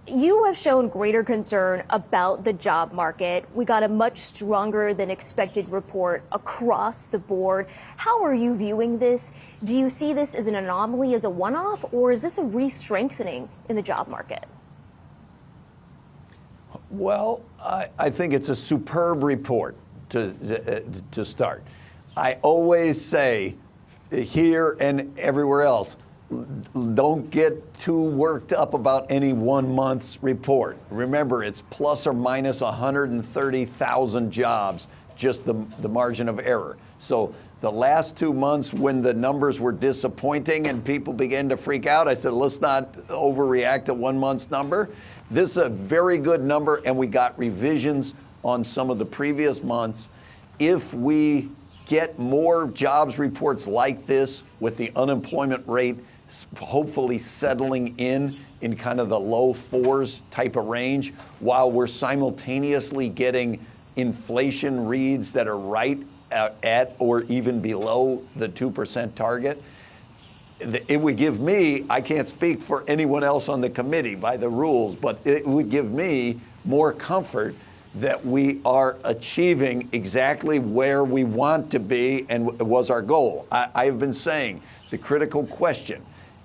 You have shown greater concern about the job market. We got a much stronger than expected report across the board. How are you viewing this? Do you see this as an anomaly, as a one-off, or is this a re-strengthening in the job market? Well, I think it's a superb report to start. I always say here and everywhere else, don't get too worked up about any 1 month's report. Remember, it's plus or minus 130,000 jobs, just the margin of error. So the last 2 months when the numbers were disappointing and people began to freak out, I said, let's not overreact to 1 month's number. This is a very good number, and we got revisions on some of the previous months. If we get more jobs reports like this with the unemployment rate hopefully settling in kind of the low fours type of range, while we're simultaneously getting inflation reads that are right at or even below the 2% target, it would give me, I can't speak for anyone else on the committee by the rules, but it would give me more comfort that we are achieving exactly where we want to be and was our goal. I have been saying the critical question,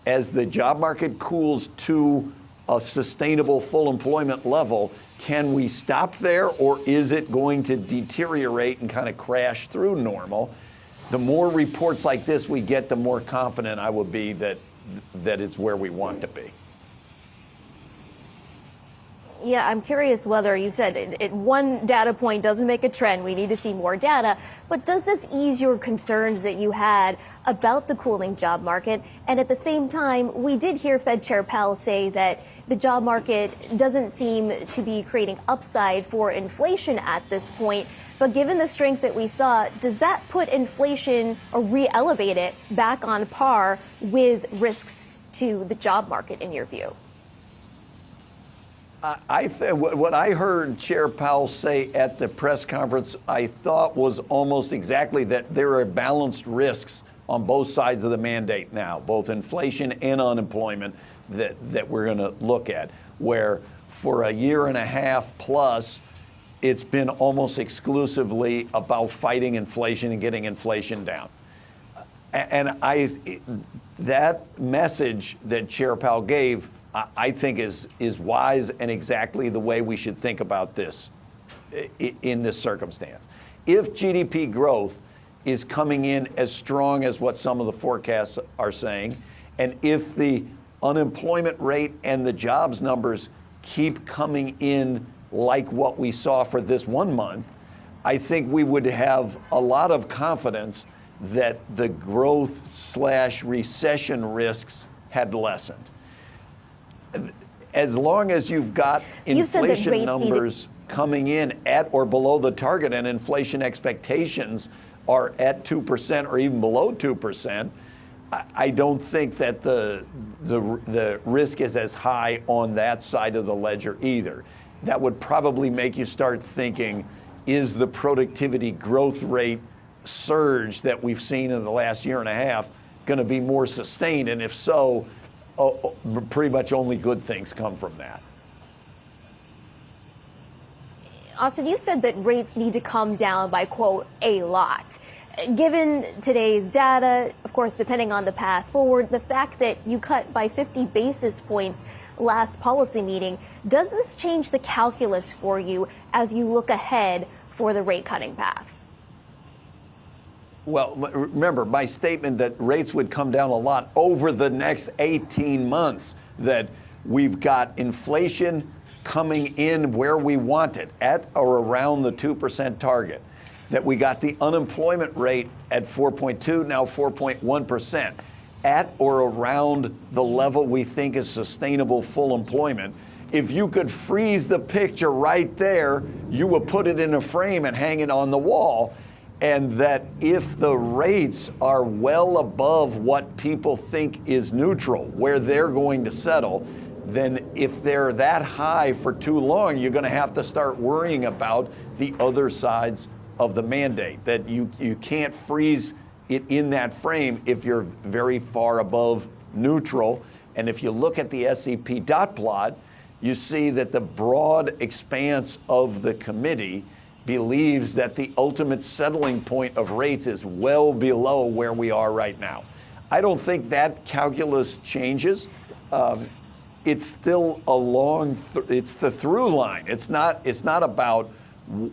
as the job market cools to a sustainable full employment level, can we stop there, or is it going to deteriorate and kind of crash through normal? The more reports like this we get, the more confident I will be that it's where we want to be. Yeah, I'm curious whether you said one data point doesn't make a trend. We need to see more data. But does this ease your concerns that you had about the cooling job market? And at the same time, we did hear Fed Chair Powell say that the job market doesn't seem to be creating upside for inflation at this point. But given the strength that we saw, does that put inflation or re-elevate it back on par with risks to the job market, in your view? What I heard Chair Powell say at the press conference, I thought was almost exactly that there are balanced risks on both sides of the mandate now, both inflation and unemployment that we're going to look at, where for a year and a half plus, it's been almost exclusively about fighting inflation and getting inflation down. And that message that Chair Powell gave, I think is wise and exactly the way we should think about this in this circumstance. If GDP growth is coming in as strong as what some of the forecasts are saying, and if the unemployment rate and the jobs numbers keep coming in like what we saw for this 1 month, I think we would have a lot of confidence that the growth/recession risks had lessened. As long as you've got inflation numbers coming in at or below the target and inflation expectations are at 2% or even below 2%, I don't think that the risk is as high on that side of the ledger either. That would probably make you start thinking, is the productivity growth rate surge that we've seen in the last year and a half going to be more sustained? And if so, pretty much only good things come from that. Austan, you said that rates need to come down by, quote, a lot. Given today's data, of course, depending on the path forward, the fact that you cut by 50 basis points last policy meeting, does this change the calculus for you as you look ahead for the rate cutting path? Well, remember my statement that rates would come down a lot over the next 18 months, that we've got inflation coming in where we want it, at or around the 2% target, that we got the unemployment rate at 4.2, now 4.1%, at or around the level we think is sustainable full employment. If you could freeze the picture right there, you would put it in a frame and hang it on the wall. And that if the rates are well above what people think is neutral, where they're going to settle, then if they're that high for too long, you're going to have to start worrying about the other sides of the mandate, that you can't freeze it in that frame if you're very far above neutral. And if you look at the SEP dot plot, you see that the broad expanse of the committee believes that the ultimate settling point of rates is well below where we are right now. I don't think that calculus changes. It's still it's the through line. It's not about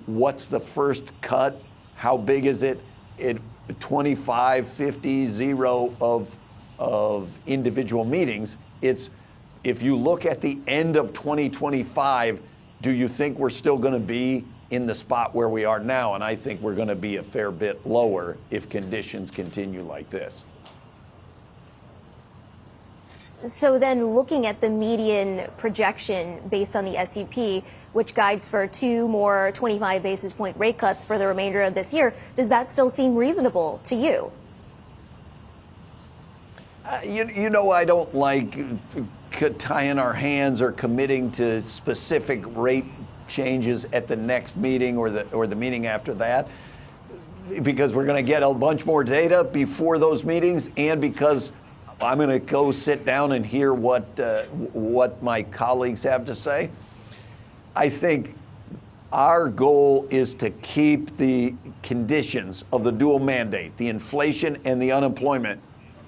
what's the first cut, how big is it, 25, 50, 0 of individual meetings. It's if you look at the end of 2025, do you think we're still going to be in the spot where we are now? And I think we're going to be a fair bit lower if conditions continue like this. So then looking at the median projection based on the SEP, which guides for 2 more 25 basis point rate cuts for the remainder of this year, does that still seem reasonable to you? You know, I don't like tying our hands or committing to specific rate changes at the next meeting or the meeting after that, because we're going to get a bunch more data before those meetings, and because I'm going to go sit down and hear what my colleagues have to say. I think our goal is to keep the conditions of the dual mandate, the inflation and the unemployment,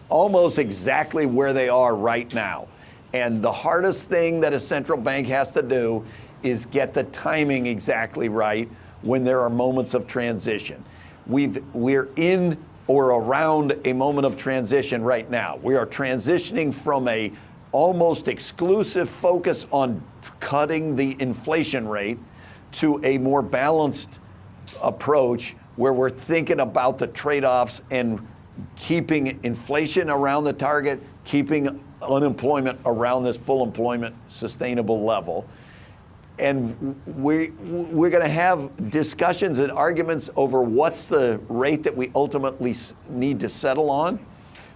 almost exactly where they are right now. And the hardest thing that a central bank has to do is get the timing exactly right when there are moments of transition. We're in or around a moment of transition right now. We are transitioning from a almost exclusive focus on cutting the inflation rate to a more balanced approach where we're thinking about the trade-offs and keeping inflation around the target, keeping unemployment around this full employment sustainable level. And we're going to have discussions and arguments over what's the rate that we ultimately need to settle on.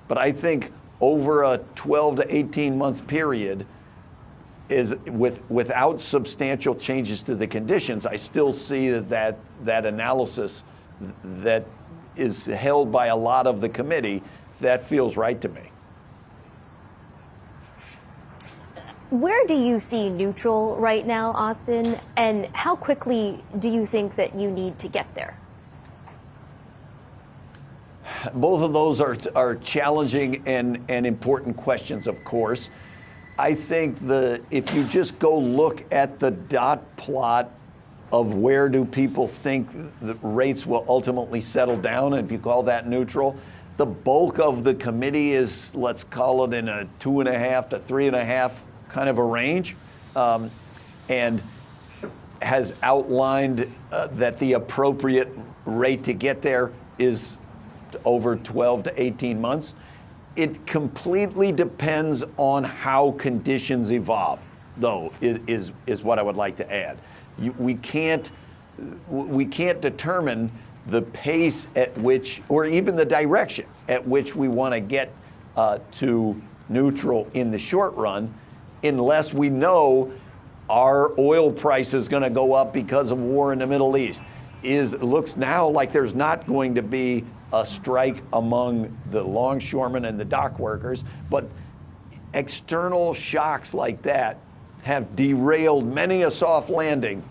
But I think over a 12 to 18 month period, without substantial changes to the conditions, I still see that analysis that is held by a lot of the committee, that feels right to me. Where do you see neutral right now, Austan, and how quickly do you think that you need to get there? Both of those are challenging and important questions, of course. I think if you just go look at the dot plot of where do people think the rates will ultimately settle down, and if you call that neutral, the bulk of the committee is, let's call it in a 2.5 to 3.5 kind of a range, and has outlined that the appropriate rate to get there is over 12 to 18 months. It completely depends on how conditions evolve, though, is what I would like to add. We can't determine the pace at which, or even the direction at which we want to get to neutral in the short run, unless we know our oil price is going to go up because of war in the Middle East. It looks now like there's not going to be a strike among the longshoremen and the dock workers, but external shocks like that have derailed many a soft landing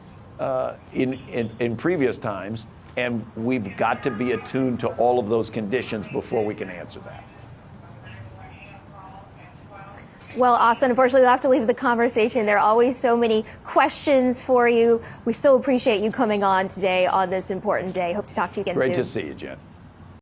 in previous times, and we've got to be attuned to all of those conditions before we can answer that. Well, Austan, unfortunately, we'll have to leave the conversation. There are always so many questions for you. We so appreciate you coming on today on this important day. Hope to talk to you again soon. Great to see you, Jen.